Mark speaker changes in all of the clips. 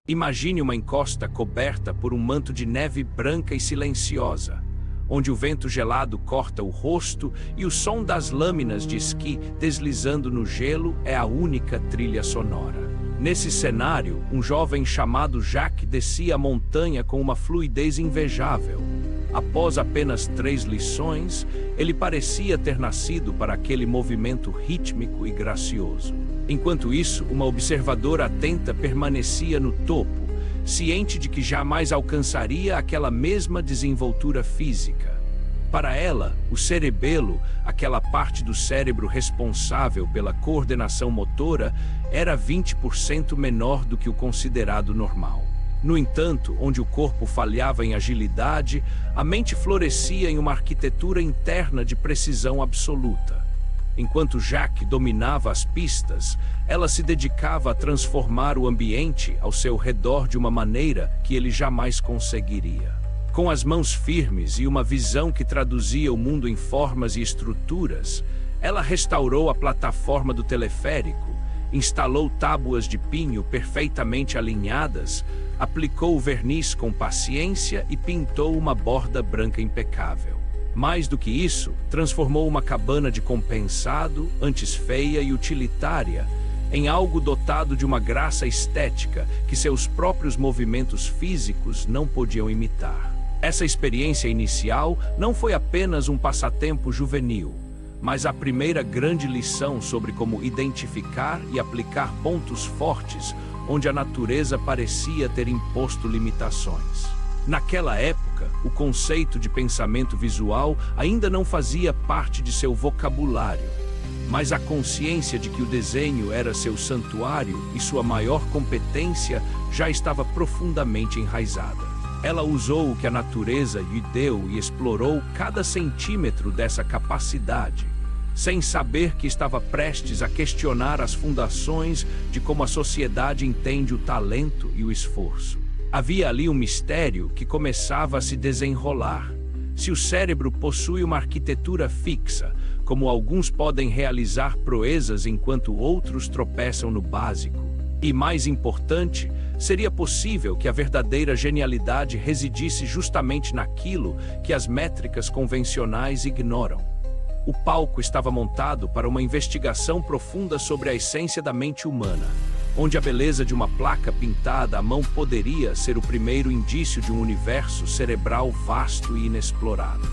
Speaker 1: Imagine uma encosta coberta por um manto de neve branca e silenciosa, onde o vento gelado corta o rosto e o som das lâminas de esqui deslizando no gelo é a única trilha sonora. Nesse cenário, um jovem chamado Jacques descia a montanha com uma fluidez invejável. Após apenas 3 lições, ele parecia ter nascido para aquele movimento rítmico e gracioso. Enquanto isso, uma observadora atenta permanecia no topo, ciente de que jamais alcançaria aquela mesma desenvoltura física. Para ela, o cerebelo, aquela parte do cérebro responsável pela coordenação motora, era 20% menor do que o considerado normal. No entanto, onde o corpo falhava em agilidade, a mente florescia em uma arquitetura interna de precisão absoluta. Enquanto Jacques dominava as pistas, ela se dedicava a transformar o ambiente ao seu redor de uma maneira que ele jamais conseguiria. Com as mãos firmes e uma visão que traduzia o mundo em formas e estruturas, ela restaurou a plataforma do teleférico, instalou tábuas de pinho perfeitamente alinhadas, aplicou o verniz com paciência e pintou uma borda branca impecável. Mais do que isso, transformou uma cabana de compensado, antes feia e utilitária, em algo dotado de uma graça estética que seus próprios movimentos físicos não podiam imitar. Essa experiência inicial não foi apenas um passatempo juvenil, mas a primeira grande lição sobre como identificar e aplicar pontos fortes onde a natureza parecia ter imposto limitações. Naquela época, o conceito de pensamento visual ainda não fazia parte de seu vocabulário, mas a consciência de que o desenho era seu santuário e sua maior competência já estava profundamente enraizada. Ela usou o que a natureza lhe deu e explorou cada centímetro dessa capacidade, sem saber que estava prestes a questionar as fundações de como a sociedade entende o talento e o esforço. Havia ali um mistério que começava a se desenrolar. Se o cérebro possui uma arquitetura fixa, como alguns podem realizar proezas enquanto outros tropeçam no básico. E mais importante, seria possível que a verdadeira genialidade residisse justamente naquilo que as métricas convencionais ignoram. O palco estava montado para uma investigação profunda sobre a essência da mente humana, onde a beleza de uma placa pintada à mão poderia ser o primeiro indício de um universo cerebral vasto e inexplorado.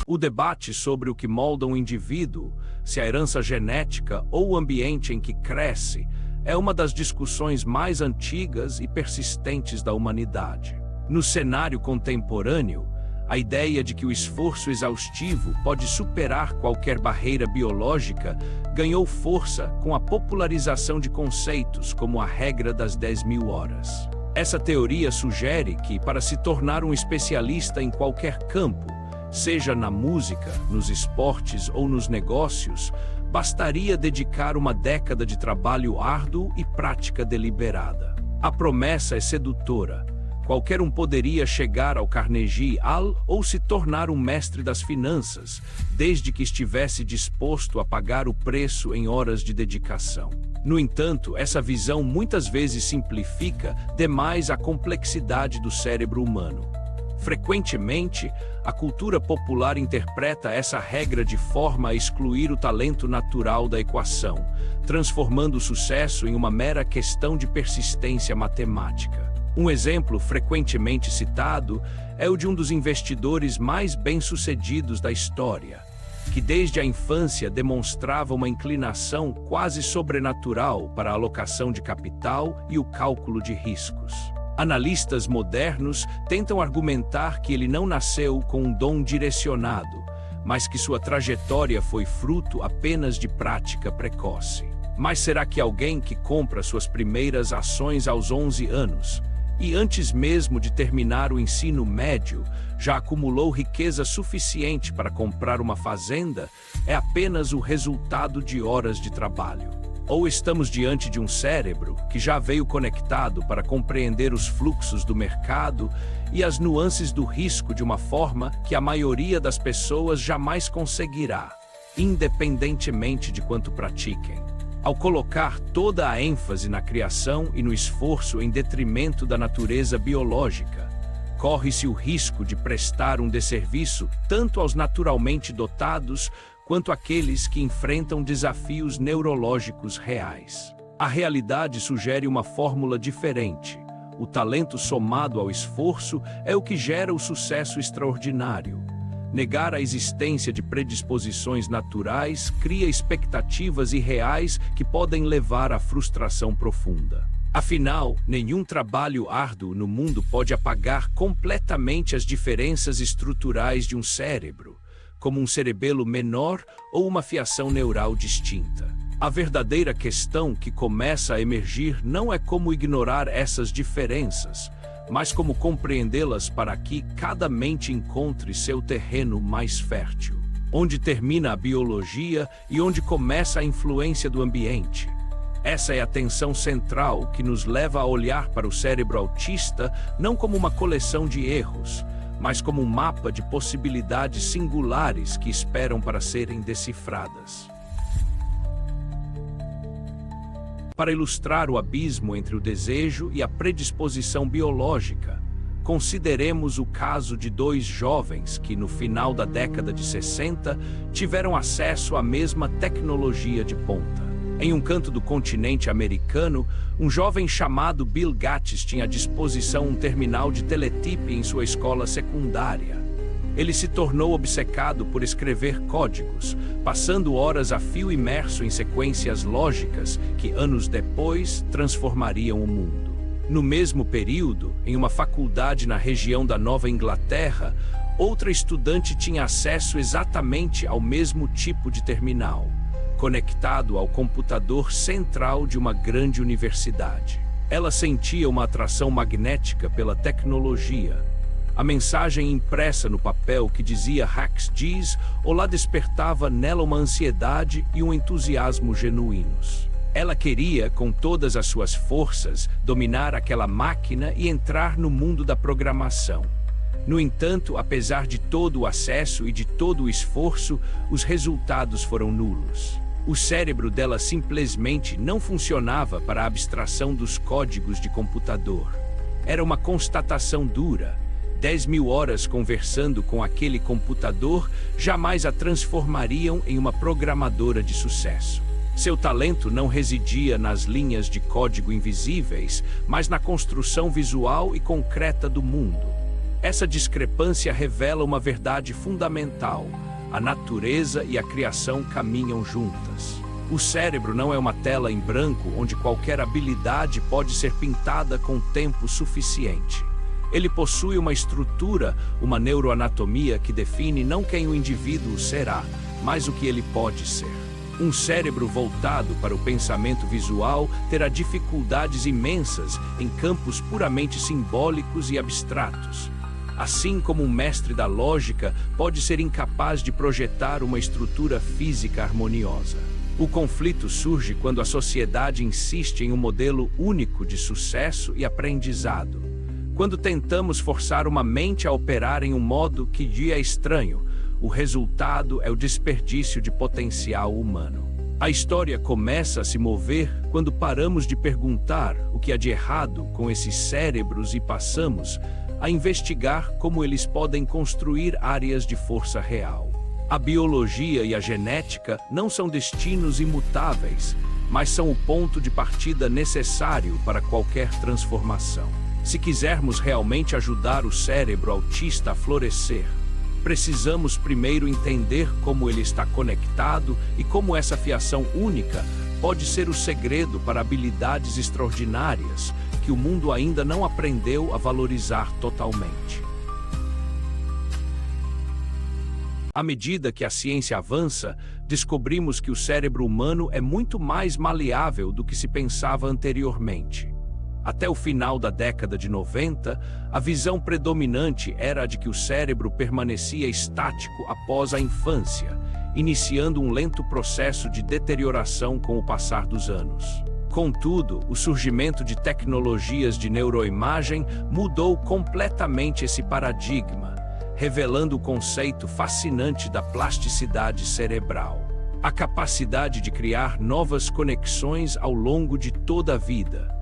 Speaker 1: O debate sobre o que molda um indivíduo, se a herança genética ou o ambiente em que cresce, é uma das discussões mais antigas e persistentes da humanidade. No cenário contemporâneo, a ideia de que o esforço exaustivo pode superar qualquer barreira biológica ganhou força com a popularização de conceitos como a regra das 10.000 horas. Essa teoria sugere que, para se tornar um especialista em qualquer campo, seja na música, nos esportes ou nos negócios, bastaria dedicar uma década de trabalho árduo e prática deliberada. A promessa é sedutora. Qualquer um poderia chegar ao Carnegie Hall ou se tornar um mestre das finanças, desde que estivesse disposto a pagar o preço em horas de dedicação. No entanto, essa visão muitas vezes simplifica demais a complexidade do cérebro humano. Frequentemente, a cultura popular interpreta essa regra de forma a excluir o talento natural da equação, transformando o sucesso em uma mera questão de persistência matemática. Um exemplo frequentemente citado é o de um dos investidores mais bem-sucedidos da história, que desde a infância demonstrava uma inclinação quase sobrenatural para a alocação de capital e o cálculo de riscos. Analistas modernos tentam argumentar que ele não nasceu com um dom direcionado, mas que sua trajetória foi fruto apenas de prática precoce. Mas será que alguém que compra suas primeiras ações aos 11 anos, e antes mesmo de terminar o ensino médio, já acumulou riqueza suficiente para comprar uma fazenda, é apenas o resultado de horas de trabalho? Ou estamos diante de um cérebro que já veio conectado para compreender os fluxos do mercado e as nuances do risco de uma forma que a maioria das pessoas jamais conseguirá, independentemente de quanto pratiquem? Ao colocar toda a ênfase na criação e no esforço em detrimento da natureza biológica, corre-se o risco de prestar um desserviço tanto aos naturalmente dotados quanto àqueles que enfrentam desafios neurológicos reais. A realidade sugere uma fórmula diferente. O talento somado ao esforço é o que gera o sucesso extraordinário. Negar a existência de predisposições naturais cria expectativas irreais que podem levar à frustração profunda. Afinal, nenhum trabalho árduo no mundo pode apagar completamente as diferenças estruturais de um cérebro, como um cerebelo menor ou uma fiação neural distinta. A verdadeira questão que começa a emergir não é como ignorar essas diferenças, mas como compreendê-las para que cada mente encontre seu terreno mais fértil. Onde termina a biologia e onde começa a influência do ambiente. Essa é a tensão central que nos leva a olhar para o cérebro autista não como uma coleção de erros, mas como um mapa de possibilidades singulares que esperam para serem decifradas. Para ilustrar o abismo entre o desejo e a predisposição biológica, consideremos o caso de dois jovens que, no final da década de 60, tiveram acesso à mesma tecnologia de ponta. Em um canto do continente americano, um jovem chamado Bill Gates tinha à disposição um terminal de teletipe em sua escola secundária. Ele se tornou obcecado por escrever códigos, passando horas a fio imerso em sequências lógicas que, anos depois, transformariam o mundo. No mesmo período, em uma faculdade na região da Nova Inglaterra, outra estudante tinha acesso exatamente ao mesmo tipo de terminal, conectado ao computador central de uma grande universidade. Ela sentia uma atração magnética pela tecnologia. A mensagem impressa no papel que dizia Hacks diz, olá, despertava nela uma ansiedade e um entusiasmo genuínos. Ela queria, com todas as suas forças, dominar aquela máquina e entrar no mundo da programação. No entanto, apesar de todo o acesso e de todo o esforço, os resultados foram nulos. O cérebro dela simplesmente não funcionava para a abstração dos códigos de computador. Era uma constatação dura. 10.000 horas conversando com aquele computador jamais a transformariam em uma programadora de sucesso. Seu talento não residia nas linhas de código invisíveis, mas na construção visual e concreta do mundo. Essa discrepância revela uma verdade fundamental. A natureza e a criação caminham juntas. O cérebro não é uma tela em branco onde qualquer habilidade pode ser pintada com tempo suficiente. Ele possui uma estrutura, uma neuroanatomia que define não quem o indivíduo será, mas o que ele pode ser. Um cérebro voltado para o pensamento visual terá dificuldades imensas em campos puramente simbólicos e abstratos. Assim como um mestre da lógica pode ser incapaz de projetar uma estrutura física harmoniosa. O conflito surge quando a sociedade insiste em um modelo único de sucesso e aprendizado. Quando tentamos forçar uma mente a operar em um modo que lhe é estranho, o resultado é o desperdício de potencial humano. A história começa a se mover quando paramos de perguntar o que há de errado com esses cérebros e passamos a investigar como eles podem construir áreas de força real. A biologia e a genética não são destinos imutáveis, mas são o ponto de partida necessário para qualquer transformação. Se quisermos realmente ajudar o cérebro autista a florescer, precisamos primeiro entender como ele está conectado e como essa fiação única pode ser o segredo para habilidades extraordinárias que o mundo ainda não aprendeu a valorizar totalmente. À medida que a ciência avança, descobrimos que o cérebro humano é muito mais maleável do que se pensava anteriormente. Até o final da década de 90, a visão predominante era a de que o cérebro permanecia estático após a infância, iniciando um lento processo de deterioração com o passar dos anos. Contudo, o surgimento de tecnologias de neuroimagem mudou completamente esse paradigma, revelando o conceito fascinante da plasticidade cerebral. a capacidade de criar novas conexões ao longo de toda a vida.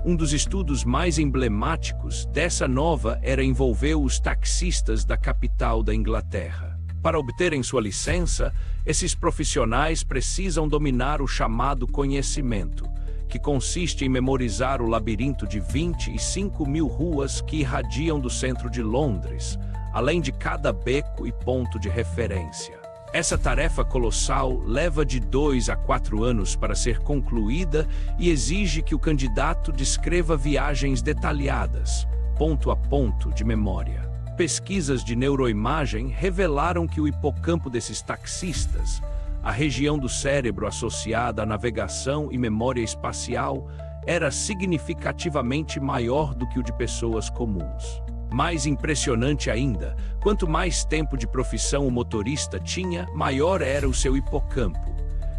Speaker 1: Um dos estudos mais emblemáticos dessa nova era envolver os taxistas da capital da Inglaterra. Para obterem sua licença, esses profissionais precisam dominar o chamado conhecimento, que consiste em memorizar o labirinto de 25.000 ruas que irradiam do centro de Londres, além de cada beco e ponto de referência. Essa tarefa colossal leva de 2 a 4 anos para ser concluída e exige que o candidato descreva viagens detalhadas, ponto a ponto de memória. Pesquisas de neuroimagem revelaram que o hipocampo desses taxistas, a região do cérebro associada à navegação e memória espacial, era significativamente maior do que o de pessoas comuns. Mais impressionante ainda, quanto mais tempo de profissão o motorista tinha, maior era o seu hipocampo.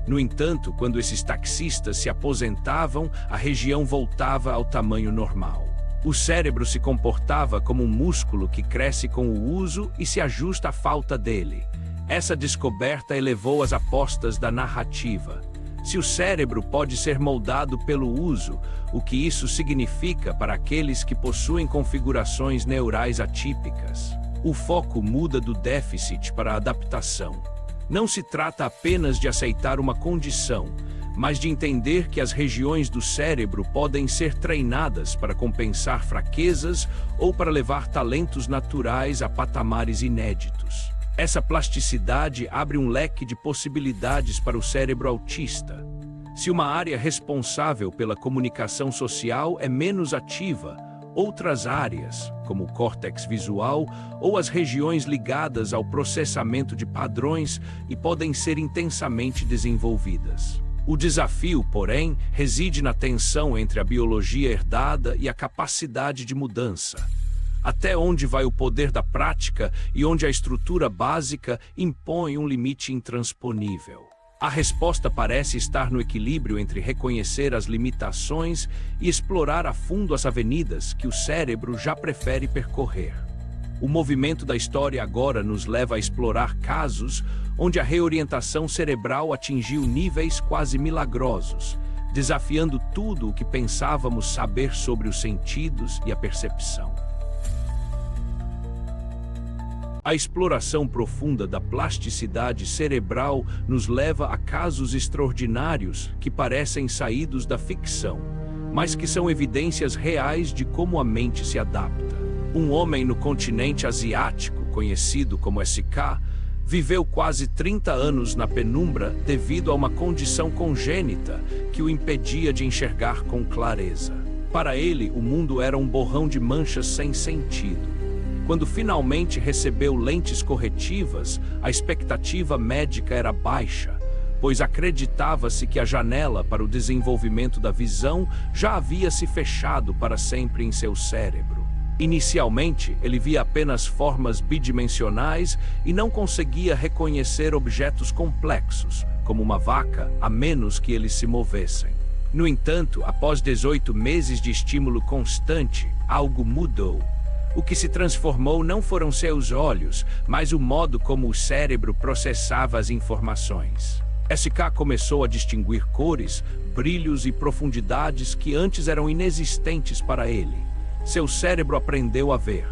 Speaker 1: No entanto, quando esses taxistas se aposentavam, a região voltava ao tamanho normal. O cérebro se comportava como um músculo que cresce com o uso e se ajusta à falta dele. Essa descoberta elevou as apostas da narrativa. Se o cérebro pode ser moldado pelo uso, o que isso significa para aqueles que possuem configurações neurais atípicas? O foco muda do déficit para a adaptação. Não se trata apenas de aceitar uma condição, mas de entender que as regiões do cérebro podem ser treinadas para compensar fraquezas ou para levar talentos naturais a patamares inéditos. Essa plasticidade abre um leque de possibilidades para o cérebro autista. Se uma área responsável pela comunicação social é menos ativa, outras áreas, como o córtex visual ou as regiões ligadas ao processamento de padrões, podem ser intensamente desenvolvidas. O desafio, porém, reside na tensão entre a biologia herdada e a capacidade de mudança. Até onde vai o poder da prática e onde a estrutura básica impõe um limite intransponível? A resposta parece estar no equilíbrio entre reconhecer as limitações e explorar a fundo as avenidas que o cérebro já prefere percorrer. O movimento da história agora nos leva a explorar casos onde a reorientação cerebral atingiu níveis quase milagrosos, desafiando tudo o que pensávamos saber sobre os sentidos e a percepção. A exploração profunda da plasticidade cerebral nos leva a casos extraordinários que parecem saídos da ficção, mas que são evidências reais de como a mente se adapta. Um homem no continente asiático, conhecido como SK, viveu quase 30 anos na penumbra devido a uma condição congênita que o impedia de enxergar com clareza. Para ele, o mundo era um borrão de manchas sem sentido. Quando finalmente recebeu lentes corretivas, a expectativa médica era baixa, pois acreditava-se que a janela para o desenvolvimento da visão já havia se fechado para sempre em seu cérebro. Inicialmente, ele via apenas formas bidimensionais e não conseguia reconhecer objetos complexos, como uma vaca, a menos que eles se movessem. No entanto, após 18 meses de estímulo constante, algo mudou. O que se transformou não foram seus olhos, mas o modo como o cérebro processava as informações. SK começou a distinguir cores, brilhos e profundidades que antes eram inexistentes para ele. Seu cérebro aprendeu a ver.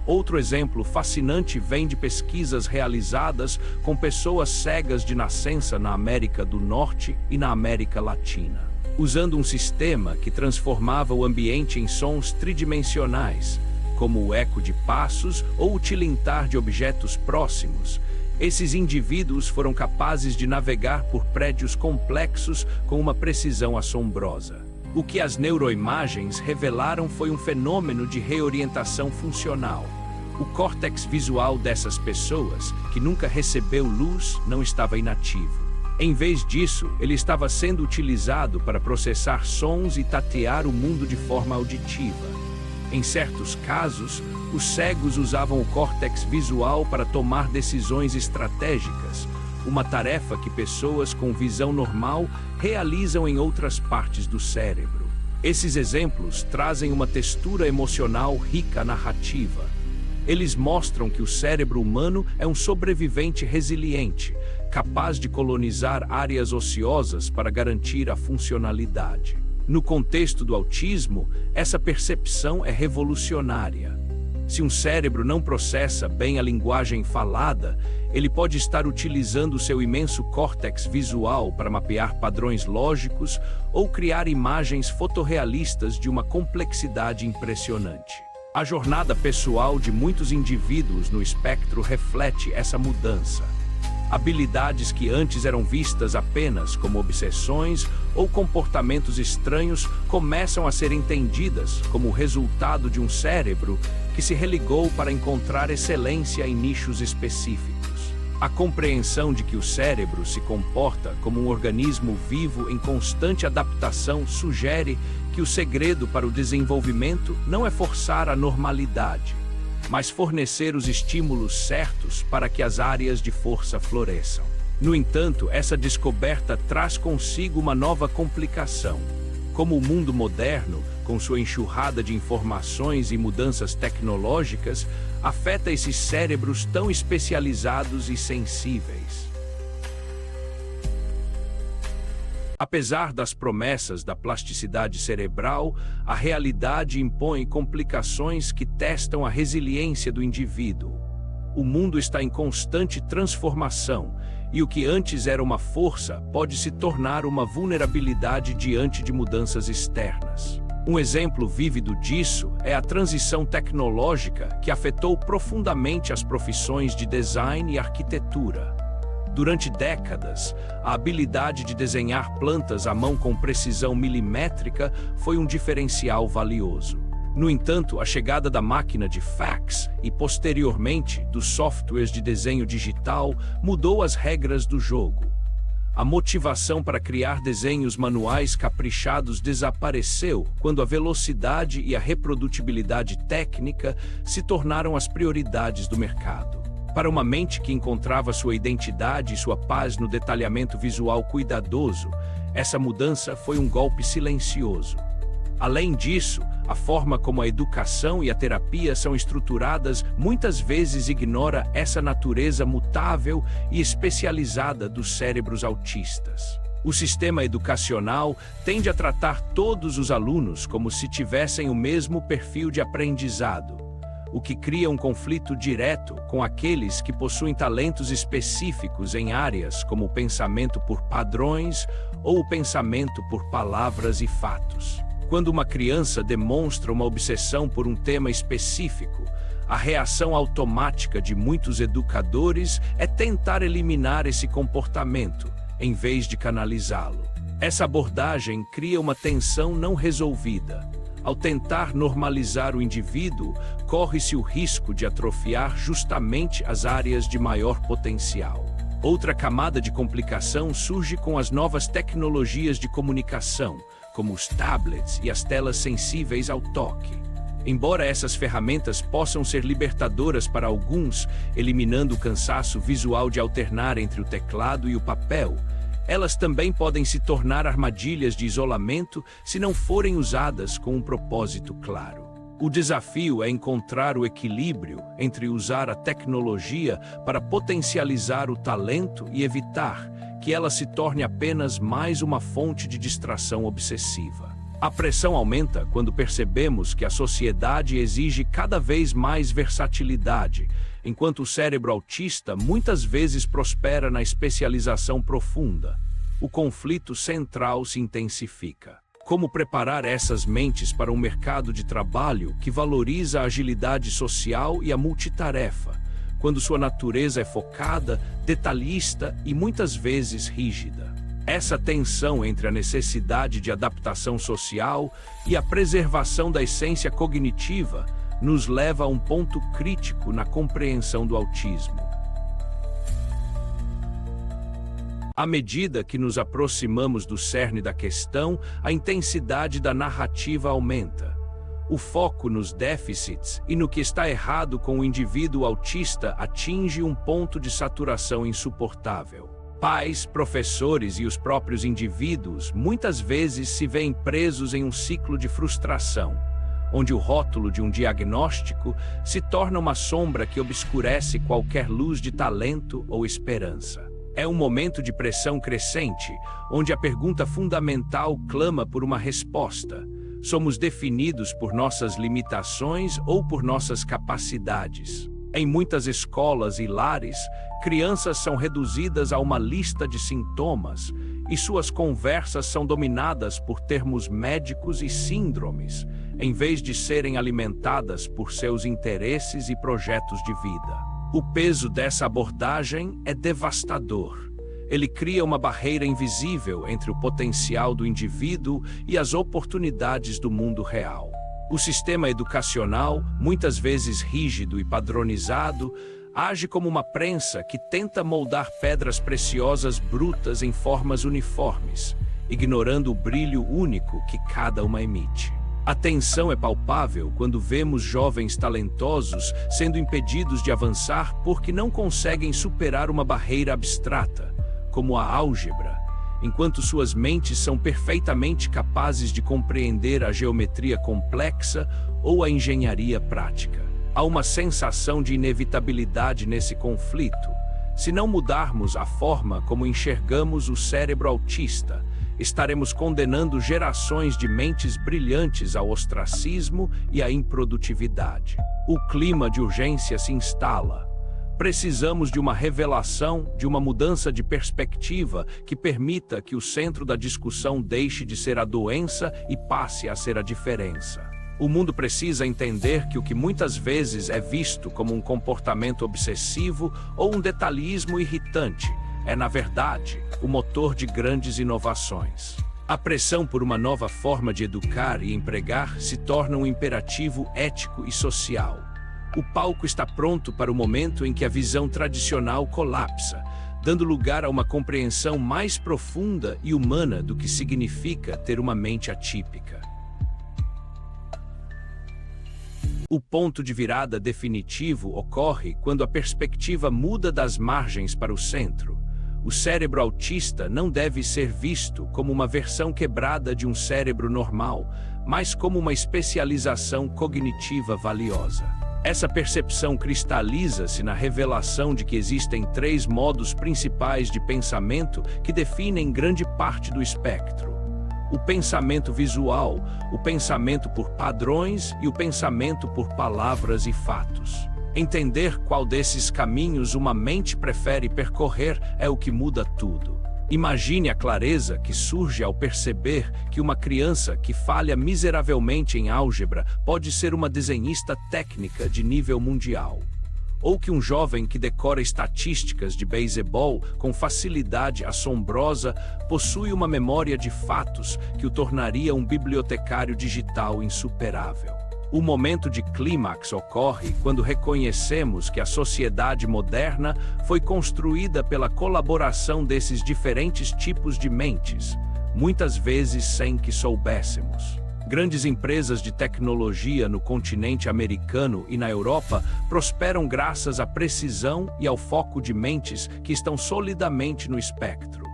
Speaker 1: Outro exemplo fascinante vem de pesquisas realizadas com pessoas cegas de nascença na América do Norte e na América Latina. Usando um sistema que transformava o ambiente em sons tridimensionais, como o eco de passos ou o tilintar de objetos próximos, esses indivíduos foram capazes de navegar por prédios complexos com uma precisão assombrosa. O que as neuroimagens revelaram foi um fenômeno de reorientação funcional. O córtex visual dessas pessoas, que nunca recebeu luz, não estava inativo. Em vez disso, ele estava sendo utilizado para processar sons e tatear o mundo de forma auditiva. Em certos casos, os cegos usavam o córtex visual para tomar decisões estratégicas, uma tarefa que pessoas com visão normal realizam em outras partes do cérebro. Esses exemplos trazem uma textura emocional rica à narrativa. Eles mostram que o cérebro humano é um sobrevivente resiliente, capaz de colonizar áreas ociosas para garantir a funcionalidade. No contexto do autismo, essa percepção é revolucionária. Se um cérebro não processa bem a linguagem falada, ele pode estar utilizando seu imenso córtex visual para mapear padrões lógicos ou criar imagens fotorrealistas de uma complexidade impressionante. A jornada pessoal de muitos indivíduos no espectro reflete essa mudança. Habilidades que antes eram vistas apenas como obsessões ou comportamentos estranhos começam a ser entendidas como o resultado de um cérebro que se religou para encontrar excelência em nichos específicos. A compreensão de que o cérebro se comporta como um organismo vivo em constante adaptação sugere que o segredo para o desenvolvimento não é forçar a normalidade, mas fornecer os estímulos certos para que as áreas de força floresçam. No entanto, essa descoberta traz consigo uma nova complicação. Como o mundo moderno, com sua enxurrada de informações e mudanças tecnológicas, afeta esses cérebros tão especializados e sensíveis. Apesar das promessas da plasticidade cerebral, a realidade impõe complicações que testam a resiliência do indivíduo. O mundo está em constante transformação, e o que antes era uma força pode se tornar uma vulnerabilidade diante de mudanças externas. Um exemplo vívido disso é a transição tecnológica que afetou profundamente as profissões de design e arquitetura. Durante décadas, a habilidade de desenhar plantas à mão com precisão milimétrica foi um diferencial valioso. No entanto, a chegada da máquina de fax e, posteriormente, dos softwares de desenho digital mudou as regras do jogo. A motivação para criar desenhos manuais caprichados desapareceu quando a velocidade e a reprodutibilidade técnica se tornaram as prioridades do mercado. Para uma mente que encontrava sua identidade e sua paz no detalhamento visual cuidadoso, essa mudança foi um golpe silencioso. Além disso, a forma como a educação e a terapia são estruturadas muitas vezes ignora essa natureza mutável e especializada dos cérebros autistas. O sistema educacional tende a tratar todos os alunos como se tivessem o mesmo perfil de aprendizado, o que cria um conflito direto com aqueles que possuem talentos específicos em áreas como o pensamento por padrões ou o pensamento por palavras e fatos. Quando uma criança demonstra uma obsessão por um tema específico, a reação automática de muitos educadores é tentar eliminar esse comportamento, em vez de canalizá-lo. Essa abordagem cria uma tensão não resolvida. Ao tentar normalizar o indivíduo, corre-se o risco de atrofiar justamente as áreas de maior potencial. Outra camada de complicação surge com as novas tecnologias de comunicação, como os tablets e as telas sensíveis ao toque. Embora essas ferramentas possam ser libertadoras para alguns, eliminando o cansaço visual de alternar entre o teclado e o papel, elas também podem se tornar armadilhas de isolamento se não forem usadas com um propósito claro. O desafio é encontrar o equilíbrio entre usar a tecnologia para potencializar o talento e evitar que ela se torne apenas mais uma fonte de distração obsessiva. A pressão aumenta quando percebemos que a sociedade exige cada vez mais versatilidade, enquanto o cérebro autista muitas vezes prospera na especialização profunda. O conflito central se intensifica. Como preparar essas mentes para um mercado de trabalho que valoriza a agilidade social e a multitarefa, quando sua natureza é focada, detalhista e muitas vezes rígida? Essa tensão entre a necessidade de adaptação social e a preservação da essência cognitiva nos leva a um ponto crítico na compreensão do autismo. À medida que nos aproximamos do cerne da questão, a intensidade da narrativa aumenta. O foco nos déficits e no que está errado com o indivíduo autista atinge um ponto de saturação insuportável. Pais, professores e os próprios indivíduos muitas vezes se veem presos em um ciclo de frustração, onde o rótulo de um diagnóstico se torna uma sombra que obscurece qualquer luz de talento ou esperança. É um momento de pressão crescente, onde a pergunta fundamental clama por uma resposta. Somos definidos por nossas limitações ou por nossas capacidades? Em muitas escolas e lares, crianças são reduzidas a uma lista de sintomas e suas conversas são dominadas por termos médicos e síndromes, em vez de serem alimentadas por seus interesses e projetos de vida. O peso dessa abordagem é devastador. Ele cria uma barreira invisível entre o potencial do indivíduo e as oportunidades do mundo real. O sistema educacional, muitas vezes rígido e padronizado, age como uma prensa que tenta moldar pedras preciosas brutas em formas uniformes, ignorando o brilho único que cada uma emite. A tensão é palpável quando vemos jovens talentosos sendo impedidos de avançar porque não conseguem superar uma barreira abstrata, como a álgebra, enquanto suas mentes são perfeitamente capazes de compreender a geometria complexa ou a engenharia prática. Há uma sensação de inevitabilidade nesse conflito. Se não mudarmos a forma como enxergamos o cérebro autista, estaremos condenando gerações de mentes brilhantes ao ostracismo e à improdutividade. O clima de urgência se instala. Precisamos de uma revelação, de uma mudança de perspectiva que permita que o centro da discussão deixe de ser a doença e passe a ser a diferença. O mundo precisa entender que o que muitas vezes é visto como um comportamento obsessivo ou um detalhismo irritante é, na verdade, o motor de grandes inovações. A pressão por uma nova forma de educar e empregar se torna um imperativo ético e social. O palco está pronto para o momento em que a visão tradicional colapsa, dando lugar a uma compreensão mais profunda e humana do que significa ter uma mente atípica. O ponto de virada definitivo ocorre quando a perspectiva muda das margens para o centro. O cérebro autista não deve ser visto como uma versão quebrada de um cérebro normal, mas como uma especialização cognitiva valiosa. Essa percepção cristaliza-se na revelação de que existem 3 modos principais de pensamento que definem grande parte do espectro: o pensamento visual, o pensamento por padrões e o pensamento por palavras e fatos. Entender qual desses caminhos uma mente prefere percorrer é o que muda tudo. Imagine a clareza que surge ao perceber que uma criança que falha miseravelmente em álgebra pode ser uma desenhista técnica de nível mundial. Ou que um jovem que decora estatísticas de beisebol com facilidade assombrosa possui uma memória de fatos que o tornaria um bibliotecário digital insuperável. O momento de clímax ocorre quando reconhecemos que a sociedade moderna foi construída pela colaboração desses diferentes tipos de mentes, muitas vezes sem que soubéssemos. Grandes empresas de tecnologia no continente americano e na Europa prosperam graças à precisão e ao foco de mentes que estão solidamente no espectro,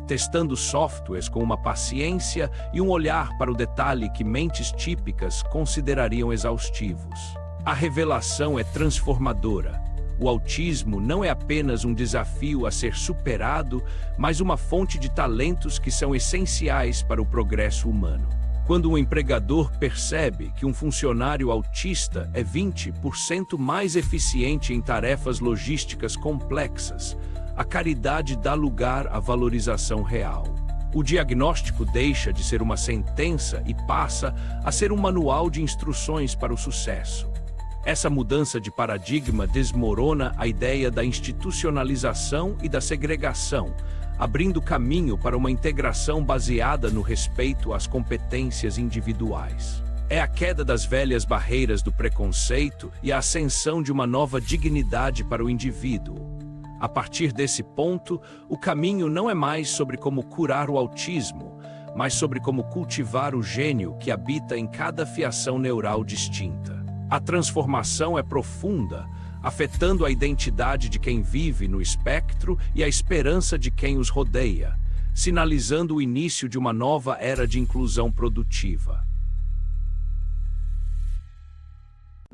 Speaker 1: testando softwares com uma paciência e um olhar para o detalhe que mentes típicas considerariam exaustivos. A revelação é transformadora. O autismo não é apenas um desafio a ser superado, mas uma fonte de talentos que são essenciais para o progresso humano. Quando um empregador percebe que um funcionário autista é 20% mais eficiente em tarefas logísticas complexas, a caridade dá lugar à valorização real. O diagnóstico deixa de ser uma sentença e passa a ser um manual de instruções para o sucesso. Essa mudança de paradigma desmorona a ideia da institucionalização e da segregação, abrindo caminho para uma integração baseada no respeito às competências individuais. É a queda das velhas barreiras do preconceito e a ascensão de uma nova dignidade para o indivíduo. A partir desse ponto, o caminho não é mais sobre como curar o autismo, mas sobre como cultivar o gênio que habita em cada fiação neural distinta. A transformação é profunda, afetando a identidade de quem vive no espectro e a esperança de quem os rodeia, sinalizando o início de uma nova era de inclusão produtiva.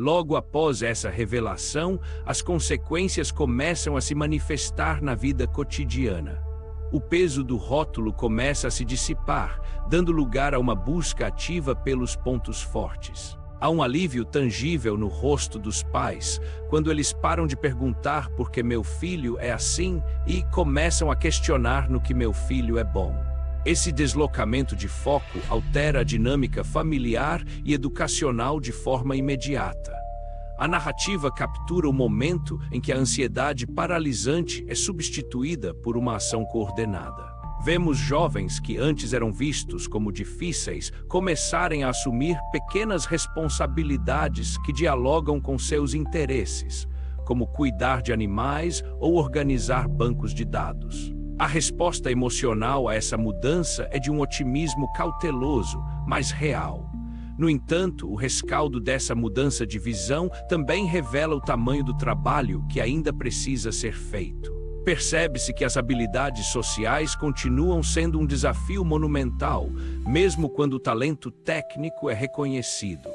Speaker 1: Logo após essa revelação, as consequências começam a se manifestar na vida cotidiana. O peso do rótulo começa a se dissipar, dando lugar a uma busca ativa pelos pontos fortes. Há um alívio tangível no rosto dos pais, quando eles param de perguntar por que meu filho é assim e começam a questionar no que meu filho é bom. Esse deslocamento de foco altera a dinâmica familiar e educacional de forma imediata. A narrativa captura o momento em que a ansiedade paralisante é substituída por uma ação coordenada. Vemos jovens que antes eram vistos como difíceis começarem a assumir pequenas responsabilidades que dialogam com seus interesses, como cuidar de animais ou organizar bancos de dados. A resposta emocional a essa mudança é de um otimismo cauteloso, mas real. No entanto, o rescaldo dessa mudança de visão também revela o tamanho do trabalho que ainda precisa ser feito. Percebe-se que as habilidades sociais continuam sendo um desafio monumental, mesmo quando o talento técnico é reconhecido.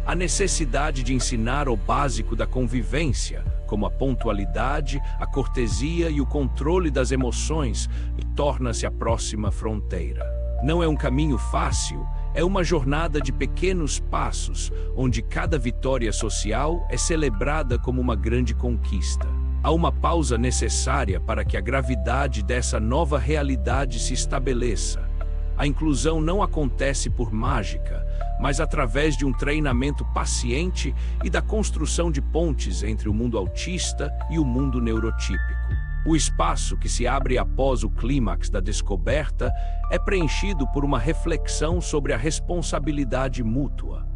Speaker 1: A necessidade de ensinar o básico da convivência, como a pontualidade, a cortesia e o controle das emoções, torna-se a próxima fronteira. Não é um caminho fácil, é uma jornada de pequenos passos, onde cada vitória social é celebrada como uma grande conquista. Há uma pausa necessária para que a gravidade dessa nova realidade se estabeleça. A inclusão não acontece por mágica, mas através de um treinamento paciente e da construção de pontes entre o mundo autista e o mundo neurotípico. O espaço que se abre após o clímax da descoberta é preenchido por uma reflexão sobre a responsabilidade mútua.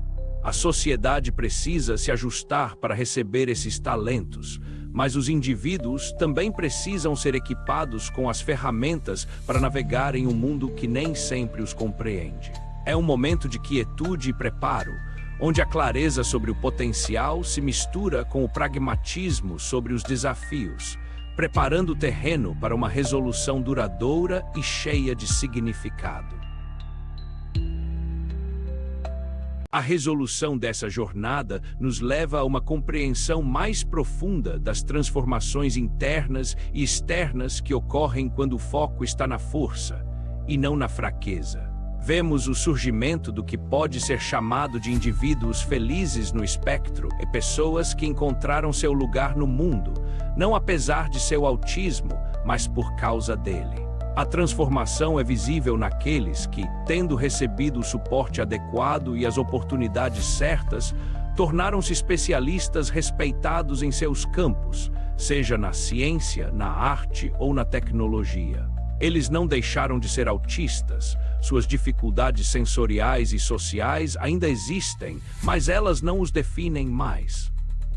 Speaker 1: A sociedade precisa se ajustar para receber esses talentos, mas os indivíduos também precisam ser equipados com as ferramentas para navegar em um mundo que nem sempre os compreende. É um momento de quietude e preparo, onde a clareza sobre o potencial se mistura com o pragmatismo sobre os desafios, preparando o terreno para uma resolução duradoura e cheia de significado. A resolução dessa jornada nos leva a uma compreensão mais profunda das transformações internas e externas que ocorrem quando o foco está na força e não na fraqueza. Vemos o surgimento do que pode ser chamado de indivíduos felizes no espectro e pessoas que encontraram seu lugar no mundo, não apesar de seu autismo, mas por causa dele. A transformação é visível naqueles que, tendo recebido o suporte adequado e as oportunidades certas, tornaram-se especialistas respeitados em seus campos, seja na ciência, na arte ou na tecnologia. Eles não deixaram de ser autistas, suas dificuldades sensoriais e sociais ainda existem, mas elas não os definem mais.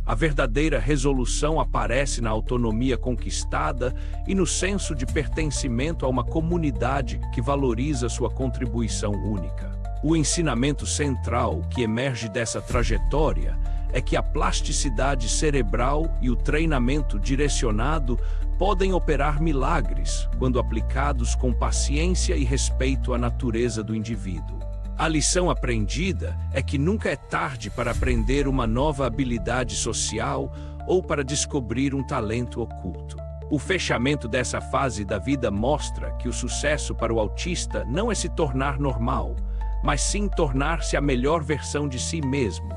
Speaker 1: A verdadeira resolução aparece na autonomia conquistada e no senso de pertencimento a uma comunidade que valoriza sua contribuição única. O ensinamento central que emerge dessa trajetória é que a plasticidade cerebral e o treinamento direcionado podem operar milagres quando aplicados com paciência e respeito à natureza do indivíduo. A lição aprendida é que nunca é tarde para aprender uma nova habilidade social ou para descobrir um talento oculto. O fechamento dessa fase da vida mostra que o sucesso para o autista não é se tornar normal, mas sim tornar-se a melhor versão de si mesmo,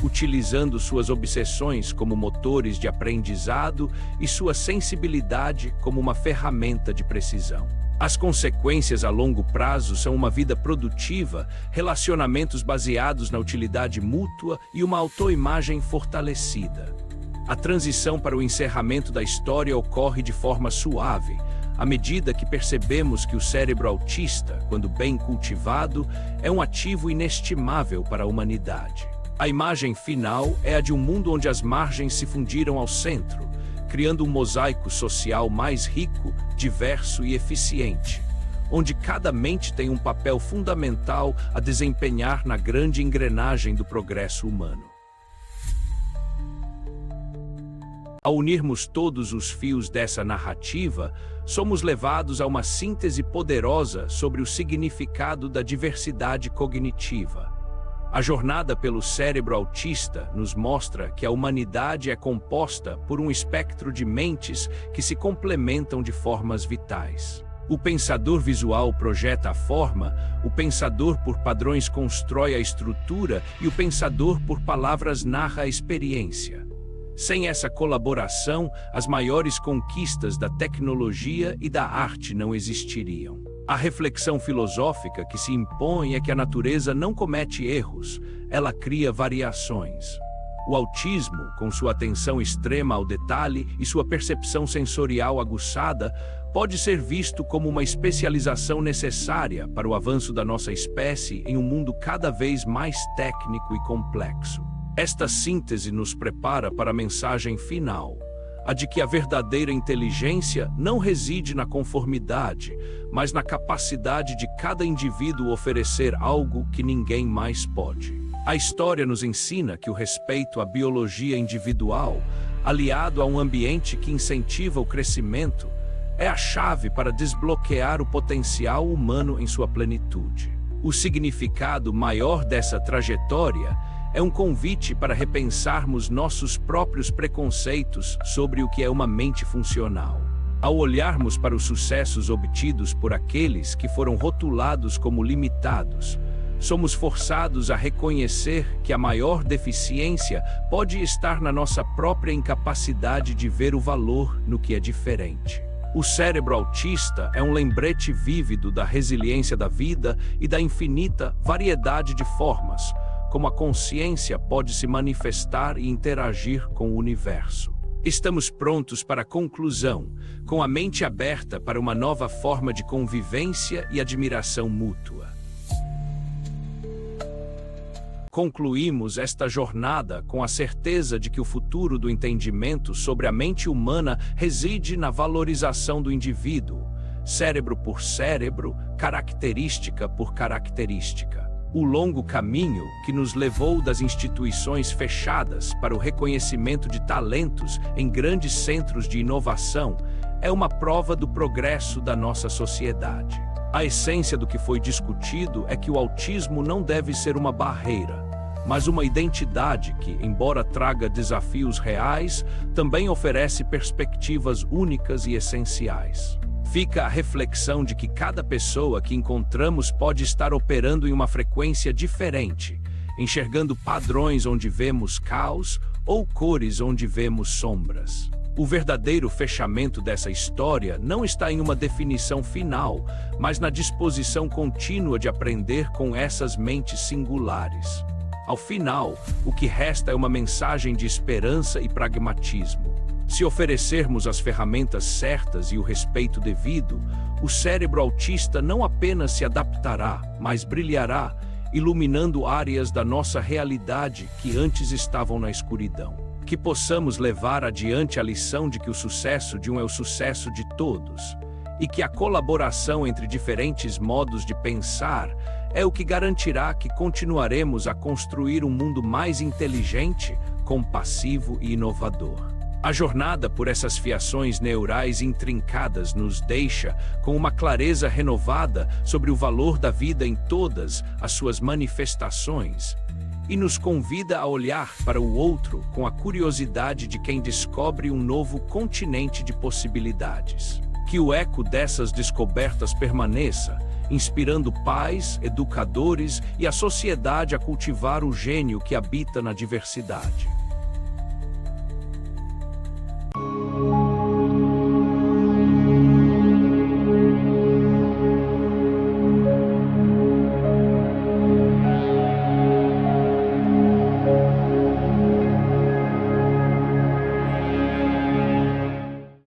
Speaker 1: utilizando suas obsessões como motores de aprendizado e sua sensibilidade como uma ferramenta de precisão. As consequências a longo prazo são uma vida produtiva, relacionamentos baseados na utilidade mútua e uma autoimagem fortalecida. A transição para o encerramento da história ocorre de forma suave, à medida que percebemos que o cérebro autista, quando bem cultivado, é um ativo inestimável para a humanidade. A imagem final é a de um mundo onde as margens se fundiram ao centro, criando um mosaico social mais rico, diverso e eficiente, onde cada mente tem um papel fundamental a desempenhar na grande engrenagem do progresso humano. Ao unirmos todos os fios dessa narrativa, somos levados a uma síntese poderosa sobre o significado da diversidade cognitiva. A jornada pelo cérebro autista nos mostra que a humanidade é composta por um espectro de mentes que se complementam de formas vitais. O pensador visual projeta a forma, o pensador por padrões constrói a estrutura e o pensador por palavras narra a experiência. Sem essa colaboração, as maiores conquistas da tecnologia e da arte não existiriam. A reflexão filosófica que se impõe é que a natureza não comete erros, ela cria variações. O autismo, com sua atenção extrema ao detalhe e sua percepção sensorial aguçada, pode ser visto como uma especialização necessária para o avanço da nossa espécie em um mundo cada vez mais técnico e complexo. Esta síntese nos prepara para a mensagem final, a de que a verdadeira inteligência não reside na conformidade, mas na capacidade de cada indivíduo oferecer algo que ninguém mais pode. A história nos ensina que o respeito à biologia individual, aliado a um ambiente que incentiva o crescimento, é a chave para desbloquear o potencial humano em sua plenitude. O significado maior dessa trajetória é um convite para repensarmos nossos próprios preconceitos sobre o que é uma mente funcional. Ao olharmos para os sucessos obtidos por aqueles que foram rotulados como limitados, somos forçados a reconhecer que a maior deficiência pode estar na nossa própria incapacidade de ver o valor no que é diferente. O cérebro autista é um lembrete vívido da resiliência da vida e da infinita variedade de formas como a consciência pode se manifestar e interagir com o universo. Estamos prontos para a conclusão, com a mente aberta para uma nova forma de convivência e admiração mútua. Concluímos esta jornada com a certeza de que o futuro do entendimento sobre a mente humana reside na valorização do indivíduo, cérebro por cérebro, característica por característica. O longo caminho que nos levou das instituições fechadas para o reconhecimento de talentos em grandes centros de inovação é uma prova do progresso da nossa sociedade. A essência do que foi discutido é que o autismo não deve ser uma barreira, mas uma identidade que, embora traga desafios reais, também oferece perspectivas únicas e essenciais. Fica a reflexão de que cada pessoa que encontramos pode estar operando em uma frequência diferente, enxergando padrões onde vemos caos ou cores onde vemos sombras. O verdadeiro fechamento dessa história não está em uma definição final, mas na disposição contínua de aprender com essas mentes singulares. Ao final, o que resta é uma mensagem de esperança e pragmatismo. Se oferecermos as ferramentas certas e o respeito devido, o cérebro autista não apenas se adaptará, mas brilhará, iluminando áreas da nossa realidade que antes estavam na escuridão. Que possamos levar adiante a lição de que o sucesso de um é o sucesso de todos, e que a colaboração entre diferentes modos de pensar é o que garantirá que continuaremos a construir um mundo mais inteligente, compassivo e inovador. A jornada por essas fiações neurais intrincadas nos deixa com uma clareza renovada sobre o valor da vida em todas as suas manifestações e nos convida a olhar para o outro com a curiosidade de quem descobre um novo continente de possibilidades. Que o eco dessas descobertas permaneça, inspirando pais, educadores e a sociedade a cultivar o gênio que habita na diversidade.